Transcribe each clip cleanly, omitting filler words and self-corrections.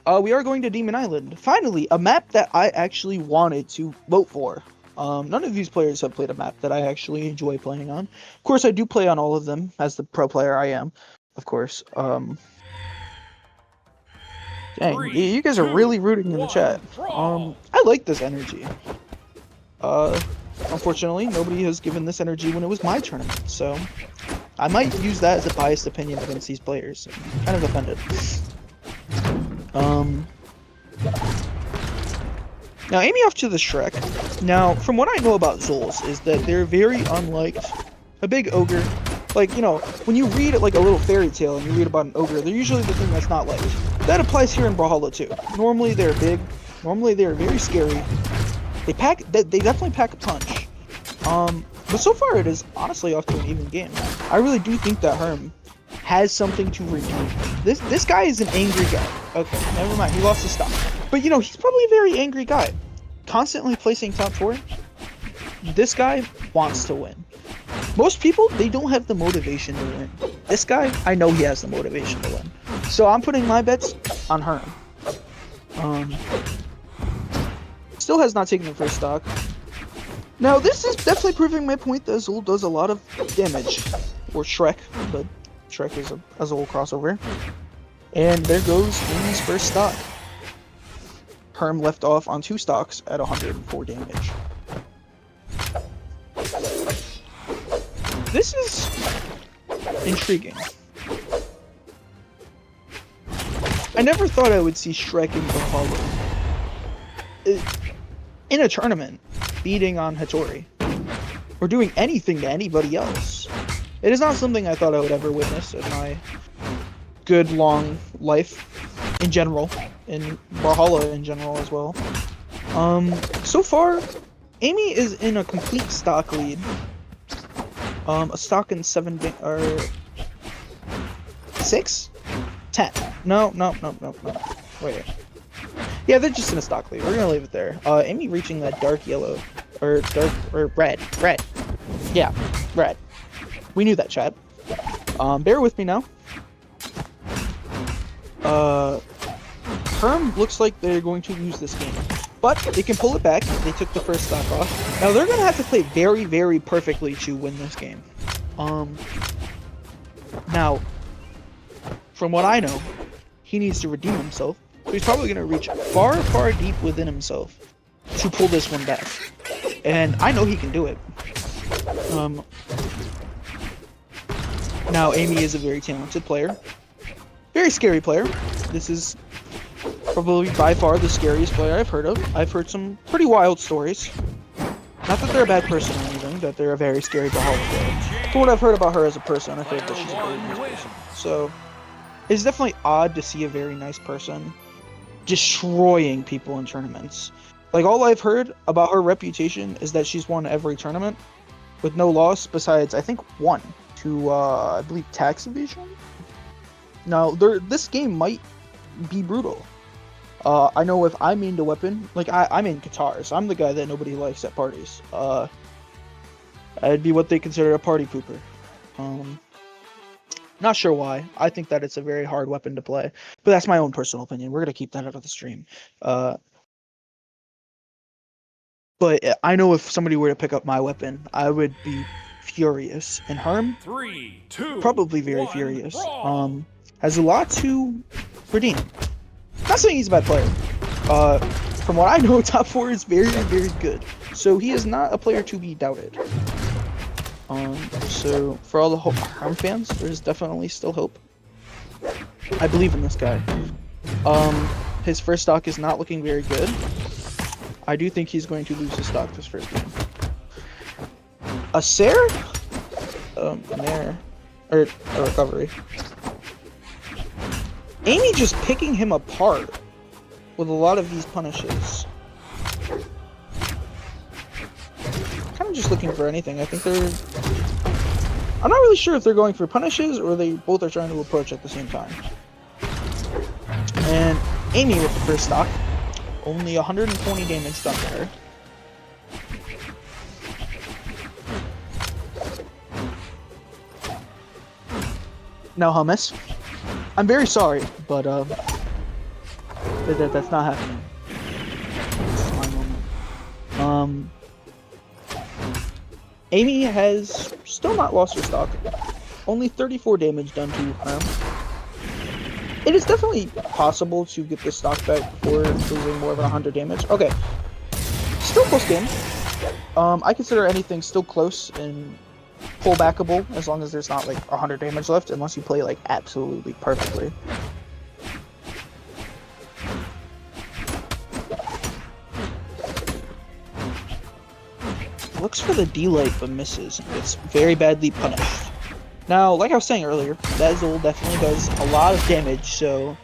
We are going to Demon Island. Finally, a map that I actually wanted to vote for. None of these players have played a map that I actually enjoy playing on. Of course, I do play on all of them as the pro player I am. Of course. Dang, Three, you guys are two, really rooting in the chat. one, brawl. I like this energy. Uh, Unfortunately, nobody has given this energy when it was my tournament, so I might use that as a biased opinion against these players. I'm kind of offended. Now, aiming off to the Shrek. Now, from what I know about Zols, is that they're very unliked. A big ogre. Like, you know, when you read like a little fairy tale and you read about an ogre, they're usually the thing that's not liked. That applies here in Brawlhalla too. Normally they're big. Normally they're very scary. They definitely pack a punch. But so far it is honestly off to an even game. I really do think that Herm has something to redeem. This guy is an angry guy. Okay, never mind. He lost his stock. But you know, he's probably a very angry guy. Constantly placing top 4. This guy wants to win. Most people, they don't have the motivation to win. This guy, I know he has the motivation to win. So I'm putting my bets on Herm. Still has not taken the first stock. Now, this is definitely proving my point that Zul does a lot of damage. Or Shrek, but Shrek is a Zul crossover. And there goes Amy's first stock. Herm left off on 2 stocks at 104 damage. This is intriguing. I never thought I would see Shrek in Brawlhalla in a tournament beating on Hattori or doing anything to anybody else. It is not something I thought I would ever witness in my good long life in general, in Brawlhalla in general as well. So far, Amy is in a complete stock lead. A stock in 7 or 6? 10. No. Wait. Yeah, they're just in a stock lead. We're gonna leave it there. Amy reaching that dark yellow. Or red. Red. Yeah, red. We knew that, chat. Bear with me now. Herm looks like they're going to lose this game. But they can pull it back. They took the first stock off. Now they're going to have to play very, very perfectly to win this game. Now, from what I know, he needs to redeem himself. So he's probably going to reach far, far deep within himself to pull this one back. And I know he can do it. Now, Amy is a very talented player. Very scary player. This is probably by far the scariest player I've heard of. I've heard some pretty wild stories. Not that they're a bad person or anything, that they're a very scary Brawlhalla player. From what I've heard about her as a person, I think that she's a very nice person. So, it's definitely odd to see a very nice person destroying people in tournaments. Like, all I've heard about her reputation is that she's won every tournament with no loss besides, I think, one to, I believe, tax evasion? Now, this game might be brutal. I know if I mained a weapon, like I'm in guitars. I'm the guy that nobody likes at parties. I'd be what they consider a party pooper. Not sure why. I think that it's a very hard weapon to play, but that's my own personal opinion. We're gonna keep that out of the stream. But I know if somebody were to pick up my weapon, I would be furious. And Herm, 3, 2, probably very 1, furious. brawl. Has a lot to redeem. Not saying he's a bad player. From what I know, top 4 is very, very good. So he is not a player to be doubted. So for all the Herm fans, there's definitely still hope. I believe in this guy. His first stock is not looking very good. I do think he's going to lose his stock this first game. A Sarah? Nair. Or a recovery. Amy just picking him apart with a lot of these punishes. Kind of just looking for anything. I think I'm not really sure if they're going for punishes or they both are trying to approach at the same time. And Amy with the first stock. Only 120 damage done to her. Now, Hummus, I'm very sorry, but That's not happening. This is my moment. Amy has still not lost her stock. Only 34 damage done to Herm. It is definitely possible to get this stock back before losing more than 100 damage. Okay. Still close game. I consider anything still close and pullbackable as long as there's not like 100 damage left, unless you play like absolutely perfectly. Looks for the D-Light but misses. It's very badly punished. Now, like I was saying earlier, that Zol definitely does a lot of damage, so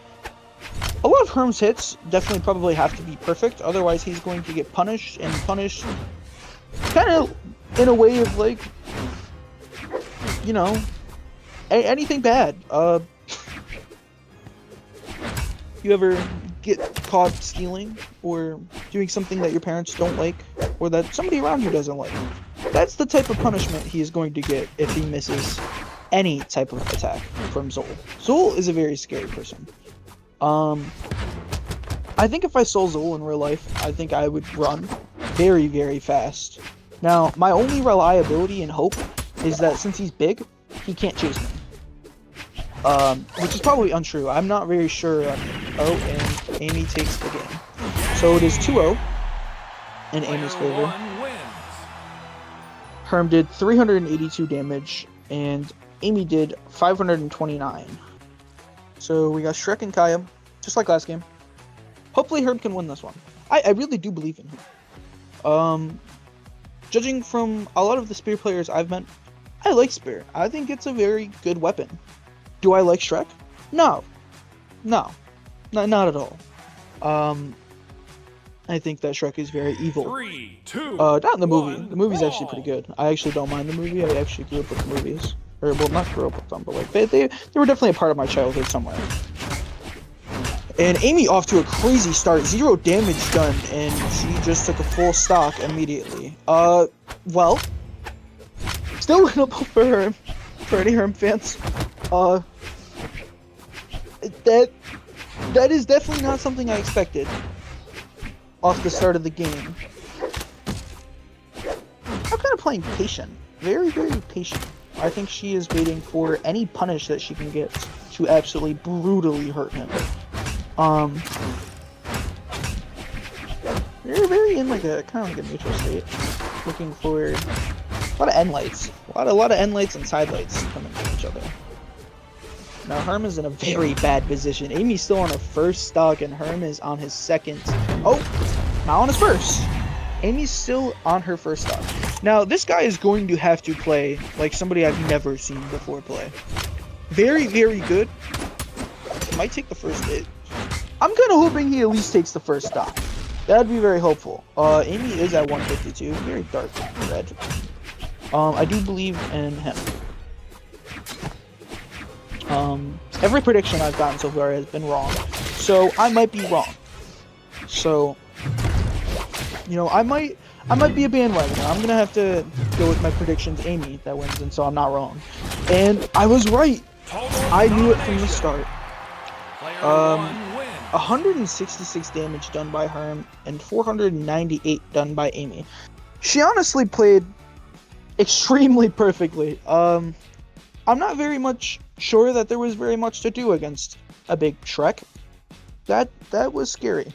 a lot of Herm's hits definitely probably have to be perfect, otherwise he's going to get punished, and punished kind of in a way of like, you know, anything bad. You ever get caught stealing or doing something that your parents don't like, or that somebody around you doesn't like? That's the type of punishment he is going to get if he misses any type of attack from Zol. Zol is a very scary person. I think if I saw Zol in real life, I think I would run very, very fast. Now, my only reliability and hope is that since he's big, he can't chase me. Which is probably untrue. I'm not very sure. Oh, and Amy takes the game. So it is 2-0 in Amy's favor. Herm did 382 damage, and Amy did 529. So we got Shrek and Kaya, just like last game. Hopefully Herm can win this one. I really do believe in him. Judging from a lot of the Spear players I've met, I like Spear. I think it's a very good weapon. Do I like Shrek? No. Not at all. I think that Shrek is very evil. 3, 2, not in the movie. 1, The movie's actually brawl. pretty good. I actually don't mind the movie. I actually grew up with the movies. Or, well, not grew up with them, but like they were definitely a part of my childhood somewhere. And Amy off to a crazy start. 0 damage done, and she just took a full stock immediately. Well, still winnable for Herm. For any Herm fans. That is definitely not something I expected off the start of the game. I'm kind of playing patient. Very, very patient. I think she is waiting for any punish that she can get to absolutely brutally hurt him. Very in like a kind of like a neutral state, looking for a lot of end lights, a lot of end lights and side lights coming from each other. Now Herm is in a very bad position. Amy's still on her first stock, and Herm is on his second. Oh, not on his first. Amy's still on her first stock. Now this guy is going to have to play like somebody I've never seen before play. Very, very good. He might take the first hit. I'm kind of hoping he at least takes the first stock. That'd be very hopeful. Amy is at 152. Very dark red. I do believe in him. Every prediction I've gotten so far has been wrong. So I might be wrong. So, you know, I might be a bandwagoner. I'm gonna have to go with my predictions, Amy, that wins, and so I'm not wrong. And I was right. I knew it from the start. 166 damage done by Herm and 498 done by Amy. She honestly played extremely perfectly. I'm not very much sure that there was very much to do against a big Shrek. That was scary.